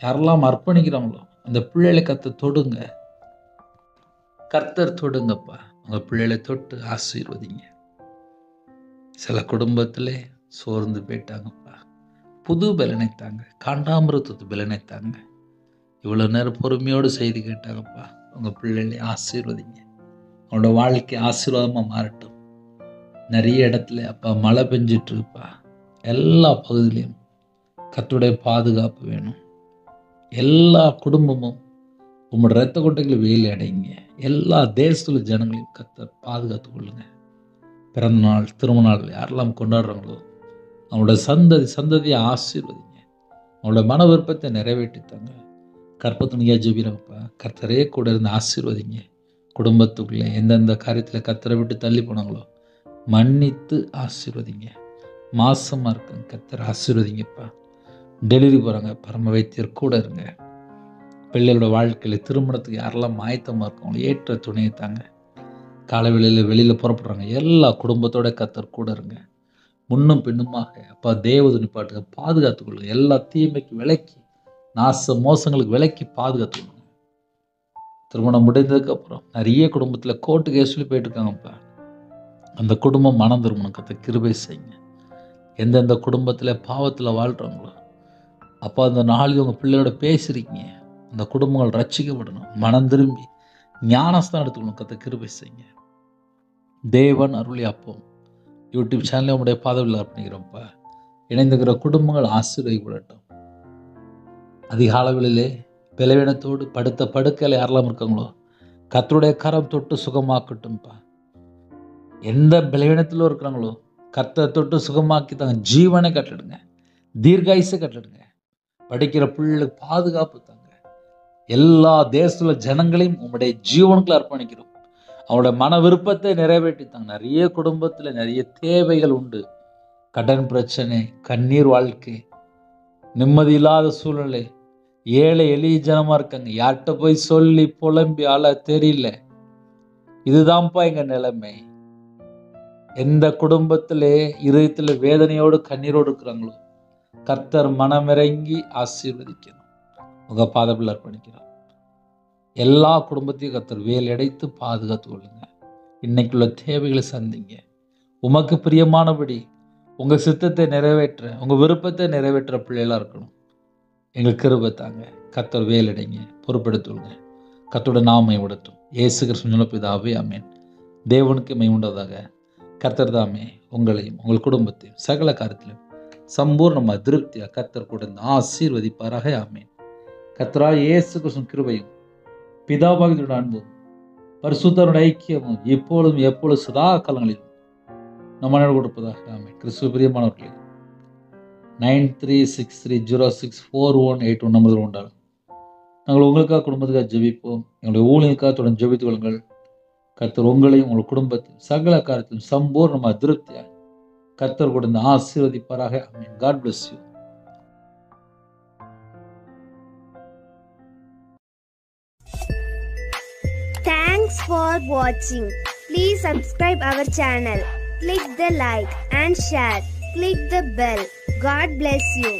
யாரெல்லாம் அர்ப்பணிக்கிறாங்களோ அந்த பிள்ளைகளை கர்த்தர் தொடுங்க, கர்த்தர் தொடுங்கப்பா. உங்கள் பிள்ளைகளை தொட்டு ஆசீர்வதிங்க. சில குடும்பத்திலே சோர்ந்து போயிட்டாங்கப்பா, புது பலனை தாங்க, காண்டாமிருத்தத்து பலனை தாங்க. இவ்வளோ நேரம் பொறுமையோடு செய்தி கேட்டாங்கப்பா. உங்கள் பிள்ளைகளை ஆசீர்வதிங்க. அவனோட வாழ்க்கை ஆசீர்வாதமாக மாறட்டும். நிறைய இடத்துல அப்பா மழை பெஞ்சிட்டு இருக்குப்பா. எல்லா பகுதியிலையும் கர்த்தருடைய பாதுகாப்பு வேணும். எல்லா குடும்பமும் உங்களோட இரத்த கொட்டைகளை வெயில் அடைங்க. எல்லா தேசத்துல ஜனங்களையும் கர்த்தர் பாதுகாத்து கொள்ளுங்க. பிறந்த நாள், திருமண நாள் யாரெல்லாம் கொண்டாடுறாங்களோ அவங்களோட சந்ததியை ஆசீர்வதிங்க. அவங்களோட மன விருப்பத்தை நிறைவேற்றித்தாங்க. கற்பத்துணியாக ஜெபிக்கிறப்பா. கர்த்தரே கூட இருந்து ஆசீர்வதிங்க. குடும்பத்துக்குள்ளே எந்தெந்த காரியத்தில் கர்த்தரை விட்டு தள்ளி போனாங்களோ மன்னித்து ஆசீர்வதிங்க. மாசமாக இருக்காங்க, கர்த்தர் ஆசீர்வதிங்கப்பா. டெலிவரி போகிறாங்க, பரம வைத்தியர் கூட இருங்க. பிள்ளைகளோட வாழ்க்கையில் திருமணத்துக்கு யாரெல்லாம் ஆயத்தமாக இருக்காங்களோ ஏற்ற துணையை தாங்க. காலவெளியில் வெளியில் புறப்படுறாங்க, எல்லா குடும்பத்தோட கர்த்தர் கூட இருங்க. முன்னும் பின்னுமாக அப்பா தேவதுனி பாட்டுங்க பாதுகாத்துக்கொள்ளுங்க. எல்லா தீமைக்கு விலக்கி, நாச மோசங்களுக்கு விலக்கி பாதுகாத்துக்கொள்ளுங்க. திருமணம் முடிந்ததுக்கப்புறம் நிறைய குடும்பத்தில் கோர்ட்டு கேஸ்ல போயிட்டு இருக்காங்கப்பா. அந்த குடும்பம் மனம் திருமணம் கர்த்தர் கிருபை செய்யுங்க. எந்தெந்த குடும்பத்தில் பாவத்தில் வாழ்கிறாங்களோ அப்போ அந்த நாளில் உங்கள் பிள்ளையோட பேசுகிறீங்க, அந்த குடும்பங்கள் ரட்சிக்கப்படணும், மனம் திரும்பி ஞானஸ்தானம் எடுத்துக்கணும். கர்த்தர் கிருபை செய்யுங்க. தேவன் அருளி அப்பம் யூடியூப் சேனலில் உங்களுடைய பாதவியில் அர்ப்பணிக்கிறோம்ப்பா. இணைந்துக்கிற குடும்பங்கள் ஆசீர்வதிக்கப்படட்டும். அதிக அளவிலே பலவீனத்தோடு படுத்த படுக்கையில் யாரெல்லாம் இருக்காங்களோ கர்த்தருடைய கரம் தொட்டு சுகமாக்கட்டும்ப்பா. எந்த பலவீனத்திலும் இருக்கிறாங்களோ கர்த்தர் தொட்டு சுகமாக்கி தாங்க. ஜீவனை கட்டளிடுங்க, தீர்காயுசை கட்டளிடுங்க. படிக்கிற பிள்ளைகளுக்கு பாதுகாப்பு தாங்க. எல்லா தேசத்துல ஜனங்களையும் உங்களுடைய ஜீவனுக்குள்ள அர்ப்பணிக்கிறோம். அவங்களோட மன விருப்பத்தை நிறைவேற்றித்தாங்க. நிறைய குடும்பத்தில் நிறைய தேவைகள் உண்டு. கடன் பிரச்சனை, கண்ணீர் வாழ்க்கை, நிம்மதி இல்லாத சூழ்நிலை, ஏழை எளிய ஜனமா இருக்காங்க. யார்கிட்ட போய் சொல்லி புலம்பி அழ தெரியல. இதுதான்ப்பா எங்க நிலைமை. எந்த குடும்பத்திலே இருதயத்தில் வேதனையோடு கண்ணீரோடு இருக்கிறாங்களோ கர்த்தர் மனமிறங்கி ஆசீர்வதிக்கணும். உங்க பாதத்தில் அர்ப்பணிக்கிறோம். எல்லா குடும்பத்தையும் கர்த்தர் வேல் அடைத்து பாதுகாத்து கொள்ளுங்க. இன்னைக்குள்ள தேவைகளை சந்திங்க. உமக்கு பிரியமானபடி உங்க சித்தத்தை நிறைவேற்ற, உங்க விருப்பத்தை நிறைவேற்ற பிள்ளைகளா இருக்கணும். எங்களுக்கு கிருபை தாங்க. கர்த்தர் வேல் அடைங்க, பொறுப்பெடுத்துள்ளுங்க. கர்த்தரோட நாம உடட்டும். இயேசு கிறிஸ்து பிதாவே ஆமென். தேவனுக்கு மை உண்டதாக. கர்த்தர் தாமே உங்களையும் உங்கள் குடும்பத்தையும் சகல காரியத்திலும் சம்பூர்ணமாக திருப்தியாக கர்த்தர் கூட ஆசீர்வதிப்பாராக. ஆமென். கர்த்தராகிய இயேசு கிறிஸ்து கிருபையும் பிதாவாகிய அன்பும் பரிசுத்தருடைய ஐக்கியமும் இப்பொழுதும் எப்பொழுதும் சதா காலங்களிலும் நம்ம கொடுப்பதாக. ஆமென். கிறிஸ்துவ பிரியமானவர்களே, 9363064181 நம்பர் உண்டாகும். நாங்கள் உங்களுக்காக குடும்பத்துக்காக ஜெபிப்போம். எங்களுடைய ஊழியர்களுக்காக தொடர்ந்து ஜெபித்துக் கொள்ளுங்கள். கர்த்தர் உங்களையும் உங்கள் குடும்பத்தையும் சகல காரியத்திலும் சம்பூர்ணமாக திருப்தியாக கர்த்தர் கொடுத்து ஆசீர்வதிப்பாராக. ஆமென். God bless you. Thanks for watching. Please subscribe our channel. Click the like and share. Click the bell. God bless you.